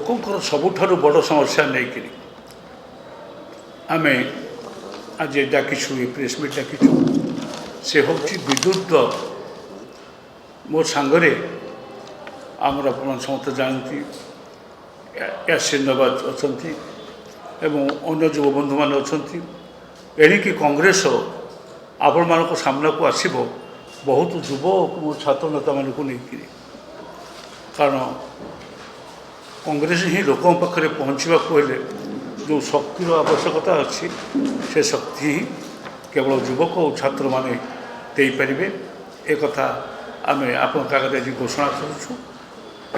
ଲୋକଙ୍କର ସବୁଠାରୁ ବଡ଼ ସମସ୍ୟା ନେଇକରି ଆମେ ଆଜି ଡାକିଛୁ ଏ ପ୍ରେସ୍ ମିଟ୍ ଡାକିଛୁ ସେ ହେଉଛି ବିଦ୍ୟୁତ ମୋ ସାଙ୍ଗରେ ଆମର ଆପଣମାନେ ସମସ୍ତେ ଜାଣନ୍ତି ୟାସିନ ନବାଜ ଅଛନ୍ତି ଏବଂ ଅନ୍ୟ ଯୁବବନ୍ଧୁମାନେ ଅଛନ୍ତି। ଏଣିକି କଂଗ୍ରେସ ଆପଣମାନଙ୍କ ସାମ୍ନାକୁ ଆସିବ ବହୁତ ଯୁବ ଓ ଛାତ୍ର ନେତାମାନଙ୍କୁ ନେଇକରି, କାରଣ କଂଗ୍ରେସ ହିଁ ଲୋକଙ୍କ ପାଖରେ ପହଞ୍ଚିବାକୁ ହେଲେ ଯେଉଁ ଶକ୍ତିର ଆବଶ୍ୟକତା ଅଛି ସେ ଶକ୍ତି ହିଁ କେବଳ ଯୁବକ ଓ ଛାତ୍ରମାନେ ଦେଇପାରିବେ। ଏକଥା ଆମେ ଆପଣଙ୍କ ଆଗରେ ଆଜି ଘୋଷଣା କରୁଛୁ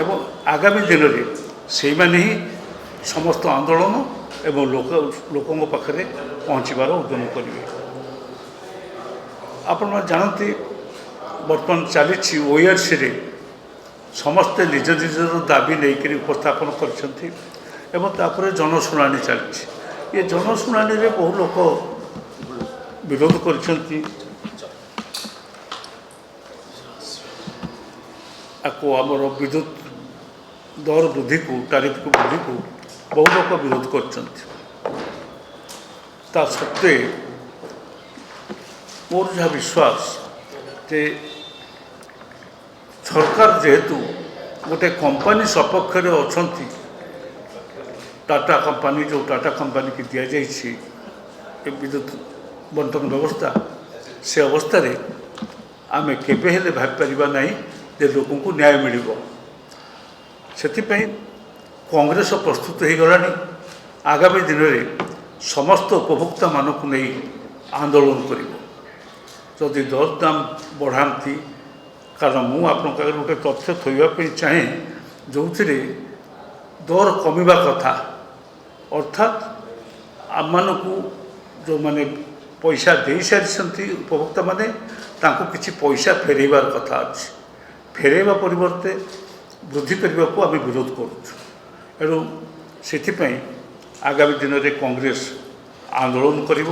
ଏବଂ ଆଗାମୀ ଦିନରେ ସେଇମାନେ ହିଁ ସମସ୍ତ ଆନ୍ଦୋଳନ ଏବଂ ଲୋକଙ୍କ ପାଖରେ ପହଞ୍ଚିବାର ଉଦ୍ୟମ କରିବେ। ଆପଣମାନେ ଜାଣନ୍ତି ବର୍ତ୍ତମାନ ଚାଲିଛି ORCରେ ସମସ୍ତେ ନିଜ ନିଜର ଦାବି ନେଇକରି ଉପସ୍ଥାପନ କରିଛନ୍ତି ଏବଂ ତାପରେ ଜନଶୁଣାଣି ଚାଲିଛି। ଏ ଜନଶୁଣାଣିରେ ବହୁ ଲୋକ ବିରୋଧ କରିଛନ୍ତି, ଆକୁ ଆମର ବିଦ୍ୟୁତ ଦର ବୃଦ୍ଧିକୁ ଟାରିଫକୁ ବୃଦ୍ଧିକୁ ବହୁ ଲୋକ ବିରୋଧ କରିଛନ୍ତି। ତା ସତ୍ତ୍ୱେ ମୋର ଯାହା ବିଶ୍ୱାସ ଯେ ସରକାର ଯେହେତୁ ଗୋଟେ କମ୍ପାନୀ ସପକ୍ଷରେ ଅଛନ୍ତି, ଟାଟା କମ୍ପାନୀ, ଯେଉଁ ଟାଟା କମ୍ପାନୀକି ଦିଆଯାଇଛି ଏ ବିଦ୍ୟୁତ ବଣ୍ଟନ ବ୍ୟବସ୍ଥା, ସେ ଅବସ୍ଥାରେ ଆମେ କେବେ ହେଲେ ଭାବିପାରିବା ନାହିଁ ଯେ ଲୋକଙ୍କୁ ନ୍ୟାୟ ମିଳିବ। ସେଥିପାଇଁ କଂଗ୍ରେସ ପ୍ରସ୍ତୁତ ହୋଇଗଲାଣି ଆଗାମୀ ଦିନରେ ସମସ୍ତ ଉପଭୋକ୍ତାମାନଙ୍କୁ ନେଇ ଆନ୍ଦୋଳନ କରିବ। ଯଦି ଦରଦାମ ବଢ଼ାନ୍ତି, କାରଣ ମୁଁ ଆପଣଙ୍କ ଆଗରେ ଗୋଟେ ତଥ୍ୟ ଥୋଇବା ପାଇଁ ଚାହେଁ ଯେଉଁଥିରେ ଦର କମିବା କଥା, ଅର୍ଥାତ୍ ଆମମାନଙ୍କୁ ଯେଉଁମାନେ ପଇସା ଦେଇସାରିଛନ୍ତି ଉପଭୋକ୍ତାମାନେ ତାଙ୍କୁ କିଛି ପଇସା ଫେରାଇବାର କଥା ଅଛି। ଫେରାଇବା ପରିବର୍ତ୍ତେ ବୃଦ୍ଧି କରିବାକୁ ଆମେ ବିରୋଧ କରୁଛୁ। ଏଣୁ ସେଥିପାଇଁ ଆଗାମୀ ଦିନରେ କଂଗ୍ରେସ ଆନ୍ଦୋଳନ କରିବ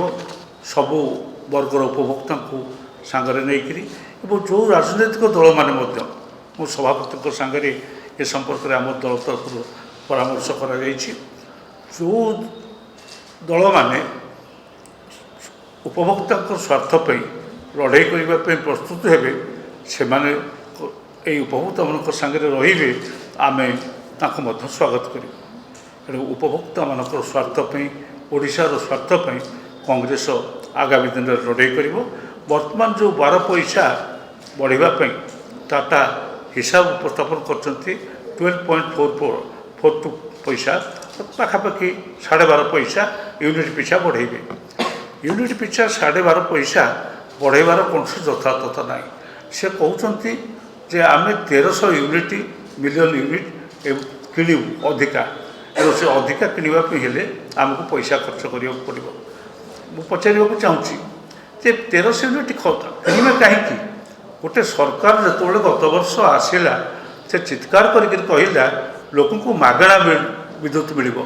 ସବୁ ବର୍ଗର ଉପଭୋକ୍ତାଙ୍କୁ ସାଙ୍ଗରେ ନେଇକରି, ଏବଂ ଯେଉଁ ରାଜନୈତିକ ଦଳମାନେ ମଧ୍ୟ, ମୁଁ ସଭାପତିଙ୍କ ସାଙ୍ଗରେ ଏ ସମ୍ପର୍କରେ ଆମ ଦଳ ତରଫରୁ ପରାମର୍ଶ କରାଯାଇଛି, ଯେଉଁ ଦଳମାନେ ଉପଭୋକ୍ତାଙ୍କ ସ୍ୱାର୍ଥ ପାଇଁ ଲଢ଼େଇ କରିବା ପାଇଁ ପ୍ରସ୍ତୁତ ହେବେ ସେମାନେ ଏହି ଉପଭୋକ୍ତାମାନଙ୍କ ସାଙ୍ଗରେ ରହିବେ, ଆମେ ତାଙ୍କୁ ମଧ୍ୟ ସ୍ୱାଗତ କରିବୁ। ଏଣୁ ଉପଭୋକ୍ତାମାନଙ୍କର ସ୍ୱାର୍ଥ ପାଇଁ, ଓଡ଼ିଶାର ସ୍ୱାର୍ଥ ପାଇଁ କଂଗ୍ରେସ ଆଗାମୀ ଦିନରେ ଲଢ଼େଇ କରିବ। ବର୍ତ୍ତମାନ ଯେଉଁ 12 ପଇସା ବଢ଼ିବା ପାଇଁ ଟାଟା ହିସାବ ଉପସ୍ଥାପନ କରିଛନ୍ତି 12.42 ପଇସା, ପାଖାପାଖି 12.5 ପଇସା ୟୁନିଟ୍ ପିଛା ବଢ଼େଇବେ। ୟୁନିଟ୍ ପିଛା 12.5 ପଇସା ବଢ଼େଇବାର କୌଣସି ଯଥାର୍ଥତା ନାହିଁ। ସେ କହୁଛନ୍ତି ଯେ ଆମେ 1300 ୟୁନିଟ୍ ମିଲିୟନ ୟୁନିଟ୍ କିଣିବୁ ଅଧିକା, ତେଣୁ ସେ ଅଧିକା କିଣିବା ପାଇଁ ହେଲେ ଆମକୁ ପଇସା ଖର୍ଚ୍ଚ କରିବାକୁ ପଡ଼ିବ। ମୁଁ ପଚାରିବାକୁ ଚାହୁଁଛି ଯେ 1300 ୟୁନିଟ୍ କିଣିବେ କାହିଁକି? ଗୋଟେ ସରକାର ଯେତେବେଳେ ଗତ ବର୍ଷ ଆସିଲା ସେ ଚିତ୍କାର କରିକି କହିଲା ଲୋକଙ୍କୁ ମାଗଣା ବିଦ୍ୟୁତ ମିଳିବ।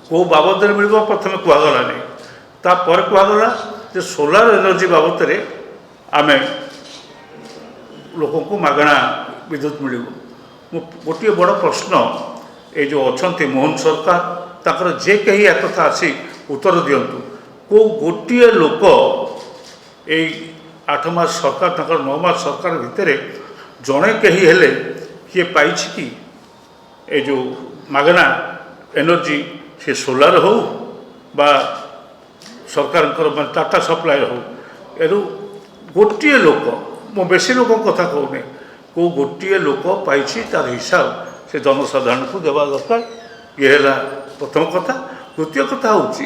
କେଉଁ ବାବଦରେ ମିଳିବ ପ୍ରଥମେ କୁହାଗଲାନି, ତାପରେ କୁହାଗଲା ଯେ ସୋଲାର ଏନର୍ଜି ବାବଦରେ ଆମେ ଲୋକଙ୍କୁ ମାଗଣା ବିଦ୍ୟୁତ ମିଳିବ। ମୁଁ ଗୋଟିଏ ବଡ଼ ପ୍ରଶ୍ନ, ଏଇ ଯେଉଁ ଅଛନ୍ତି ମୋହନ ସରକାର, ତାଙ୍କର ଯେ କେହି ଏକଥା ଆସି ଉତ୍ତର ଦିଅନ୍ତୁ, କେଉଁ ଗୋଟିଏ ଲୋକ ଏଇ 8 ମାସ ସରକାର, ତାଙ୍କର 9 ମାସ ସରକାର ଭିତରେ ଜଣେ କେହି ହେଲେ କିଏ ପାଇଛି କି ଏ ଯେଉଁ ମାଗଣା ଏନର୍ଜି? ସେ ସୋଲାର ହେଉ ବା ସରକାରଙ୍କର ମାନେ ଟାଟା ସପ୍ଲାଏ ହେଉ, ଏରୁ ଗୋଟିଏ ଲୋକ, ମୁଁ ବେଶୀ ଲୋକଙ୍କ କଥା କହୁନି, କେଉଁ ଗୋଟିଏ ଲୋକ ପାଇଛି ତାର ହିସାବ ସେ ଜନସାଧାରଣଙ୍କୁ ଦେବା ଦରକାର। ଇଏ ହେଲା ପ୍ରଥମ କଥା। ଦ୍ୱିତୀୟ କଥା ହେଉଛି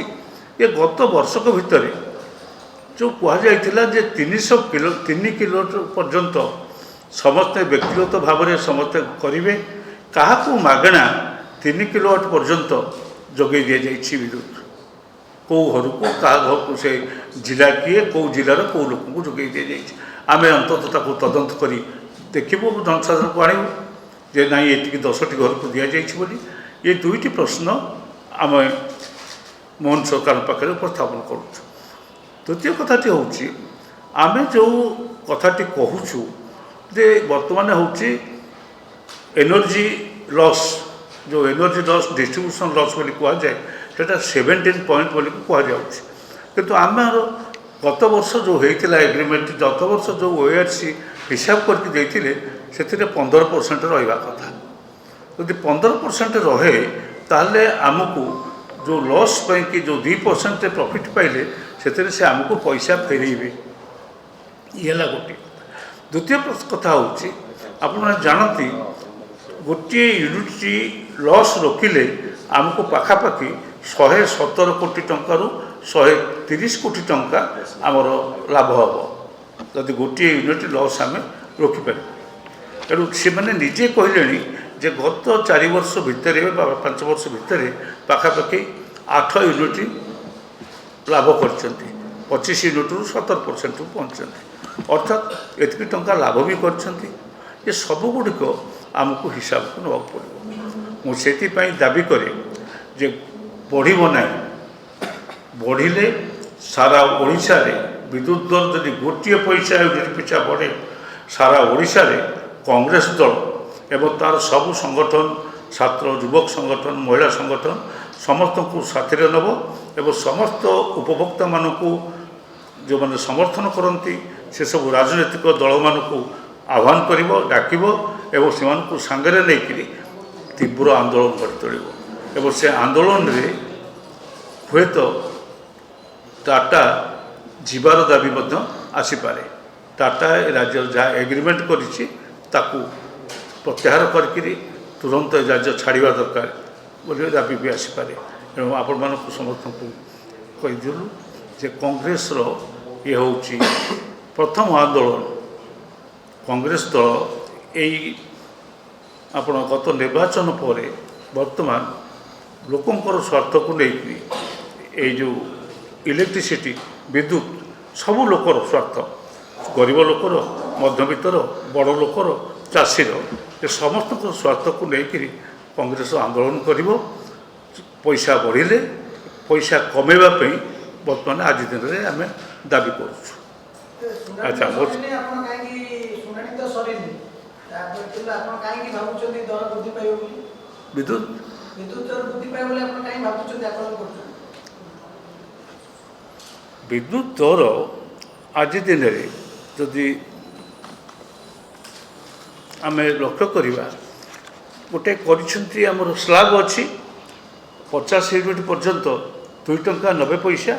ଏ ଗତ ବର୍ଷକ ଭିତରେ ଯେଉଁ କୁହାଯାଇଥିଲା ଯେ 3 କିଲୋ ପର୍ଯ୍ୟନ୍ତ ସମସ୍ତେ ବ୍ୟକ୍ତିଗତ ଭାବରେ ସମସ୍ତେ କରିବେ, କାହାକୁ ମାଗଣା 3 କିଲୋୱାଟ୍ ପର୍ଯ୍ୟନ୍ତ ଯୋଗାଇ ଦିଆଯାଇଛି ବିଦ୍ୟୁତ, କେଉଁ ଘରକୁ, କାହା ଘରକୁ, ସେ ଜିଲ୍ଲା କିଏ, କେଉଁ ଜିଲ୍ଲାର କେଉଁ ଲୋକଙ୍କୁ ଯୋଗାଇ ଦିଆଯାଇଛି। ଆମେ ଅନ୍ତତଃ ତାକୁ ତଦନ୍ତ କରି ଦେଖିବୁ, ଜନସାଧାରଣଙ୍କୁ ଆଣିବୁ ଯେ ନାଇଁ ଏତିକି 10ଟି ଘରକୁ ଦିଆଯାଇଛି ବୋଲି। ଏ 2ଟି ପ୍ରଶ୍ନ ଆମେ ମୋହନ ସରକାରଙ୍କ ପାଖରେ ଉପସ୍ଥାପନ କରୁଛୁ। ତୃତୀୟ କଥାଟି ହେଉଛି ଆମେ ଯେଉଁ କଥାଟି କହୁଛୁ ଯେ ବର୍ତ୍ତମାନ ହେଉଛି ଏନର୍ଜି ଲସ୍, जो एनर्जी लॉस डिस्ट्रीब्यूशन लॉस बोली कहुए सेटा 17 पॉइंट बोली कहुच्छे किंतु आमर गत वर्ष जो होता एग्रीमेंट गत वर्ष जो OARC हिसाब करके देते से 15% रहा कथा यदि 15% रहे ताहले आमको जो लॉस कि जो 2% प्रॉफिट पाइले से आमको पैसा फेरेबे ये गोटे द्वितीय कथा हूँ आप जानती गोटे यूनिट लॉस रोकिले आमको पाखापाखि 117 कोटी टंकार 130 कोटी टंका आमर लाभ हम जदि गोटे यूनिट लॉस आम रोकीपर तेणु से मैंने निजे कहले जे गत 4 वर्ष भितर 5 वर्ष भितर पाखापाखि 8 यूनिट लाभ कर 25 यूनिट 17% पहुँचते अर्थात एति टंका लाभ भी कर सबुगुड़िक आमको हिसाब को नवा पड़ो मुझे दाबी करे जे बढ़िबो नहीं बढ़िले सारा ओडिशा रे विद्युत दर जदि गोटे पैसा यूनिट पिछा बढ़े सारा ओडिशा रे कांग्रेस दल एवं तार सबु संगठन छात्र युवक संगठन महिला संगठन समस्त को साथी नब एवं समस्त उपभोक्ता मानू जो मैंने समर्थन करती से सब राजनैतिक दल मानू आह्वान करिवो डाकिवो एवं से सांगे नहीं तीव्र आंदोलन कर तोड़ एवं से आंदोलन रे हुए तो टाटा जीवार दाबी आसीपे टाटा राज्य जहाँ एग्रीमेंट करिछि ताकू प्रत्याहार करके तुरंत राज्य छाड़ा दरकार बोले दाबी भी आसीपे एवं आपण मान समस्त को कहीदेलु जे कांग्रेस ये हूँ प्रथम आंदोलन कांग्रेस दल यही आपण गत निर्वाचन पर वर्तमान लोकंर स्वार्थ को लेकिन जो इलेक्ट्रिसिटी विद्युत सबू लोकर स्वार्थ गरीब लोकर मध्यवित्तर बड़ लोकर चाषीर ये समस्त स्वार्थ को लेकिन कांग्रेस आंदोलन करिवो पैसा बढ़िले पैसा कमेवाई बर्तमान आज दिन में आम दाबी करुँ। अच्छा विद्युत विद्युत दर आज दिन में जदि आम लक्ष्य करवा गोटे कर स्लाब अच्छी 50 यूनिट पर्यंत 2 टंका 90 पैसा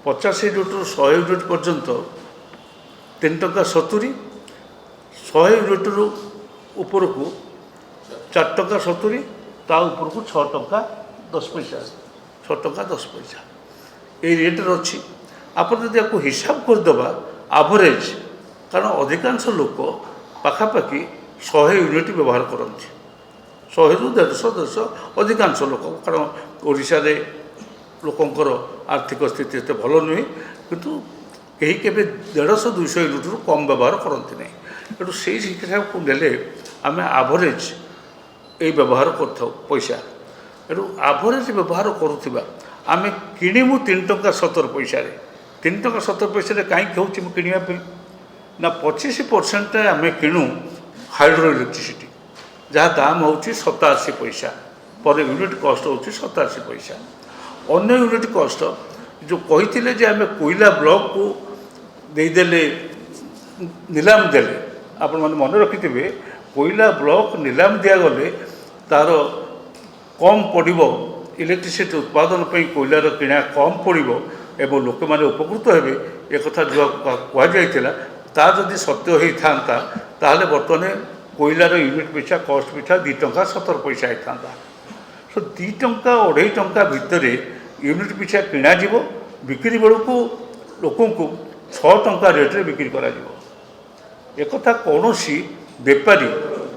50 यूनिट 100 यूनिट पर्यंत 3 टंका 70 100 यूनिट ऊपर को 4 टंका 70 ता ऊपर को 6 टंका 10 पैसा 6 टंका 10 पैसा ये रेट अच्छी आप आपको हिसाब करदे आवरेज कारण अधिकांश लोक पाखापाखि 100 यूनिट व्यवहार करती 100 ରୁ 150 अधिकांश लोक कारण ओडिशा रे लोकंकर आर्थिक स्थिति एत भल नुहे किंतु कहीं केबे 150-200 यूनिट रु कम व्यवहार करती नहीं तेणु से हिसाब को नेले आम आवरेज ये व्यवहार कर पैसा तेणु आवरेज व्यवहार करुवा आम किणीमु 3 टंका 70 पैसा 3 टंका 70 पैसा कहीं कहूँ किणापी ना 25% आम किणु हाइड्रो इलेक्ट्रिसिटी जहाँ दाम हूँ 87 पैसा पर यूनिट कस्ट हूँ 87 पैसा अन्य यूनिट कस्ट जो कही जे आम कोयला ब्लॉक को देदेले नीलाम देले आपण मैंने मन रखिथे कोयला ब्लॉक नीलाम दिगले तार कम पड़ो इलेक्ट्रिसिटी उत्पादन कोयलार किणा कम पड़ो एवं लोक मैंने उपकृत हे एक जो कहुला ता जदि सत्य होता ताहले बर्तमान कोयलार यूनिट पिछा कस्ट पिछा 2 टंका 70 पैसा होता सो 2 टंका 2.5 टंका भितर यूनिट पिछा किणा बिक्री बेलू लोक 6 टंका रेट्रे बिक्री करा एक कौन बेपारी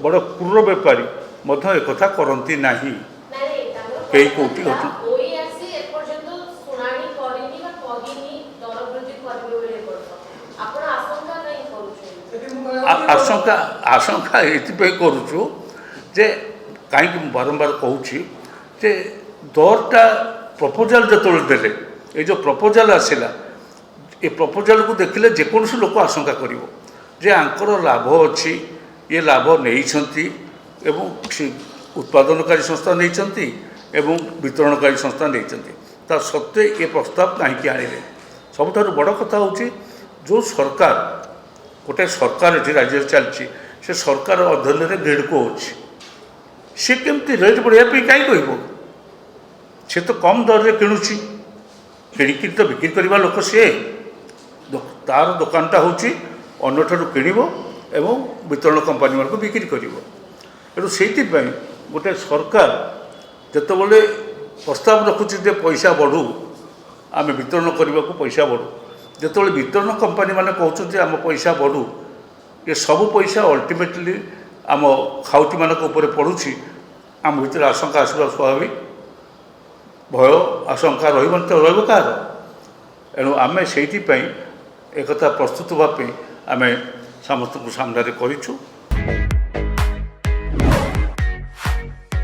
बड़ क्रूर बेपारी एक करती ना कई कौटी आशंका आशंका ये करुचु जे कहीं बारंबार कहूँ जे दरटा प्रपोजाल जो देले ये जो प्रपोजाल आसला ये प्रपोजाल को देखिले जेकोसी लोक आशंका करिवो जे आंकर लाभ अच्छी ये लाभ नहीं उत्पादनकारी संस्था नहीं एवं वितरणकारी संस्था नहीं ता सत्वे ये प्रस्ताव कहीं आनिले सबुठ बड़ कथा हूँ जो सरकार गोटे सरकार ये राज्य चलती से सरकार अधीन में ग्रेडको अच्छी सी केमती रेट बढ़ाई कहीं कह सी तो कम दर में किणुची किणिकी तो बिक्री करवा लोक सी तार दुकानटा हूँ अन्यठू किणव एवं वितरण कंपानी मानक बिक्री कर से गोटे सरकार जिते प्रस्ताव रखुच्छे पैसा बढ़ू आम वितरण करने को पैसा बढ़ू जिते वितरण कंपानी मैंने कहते आम पैसा बढ़ू ये सब पैसा अल्टीमेटली आम खाउटी मानक पड़ुछि आम भर आशंका आसवा स्वाभाविक भय आशंका रही तो रहा एणु आम से एक प्रस्तुत हाँपी आम समस्त सामने करूँ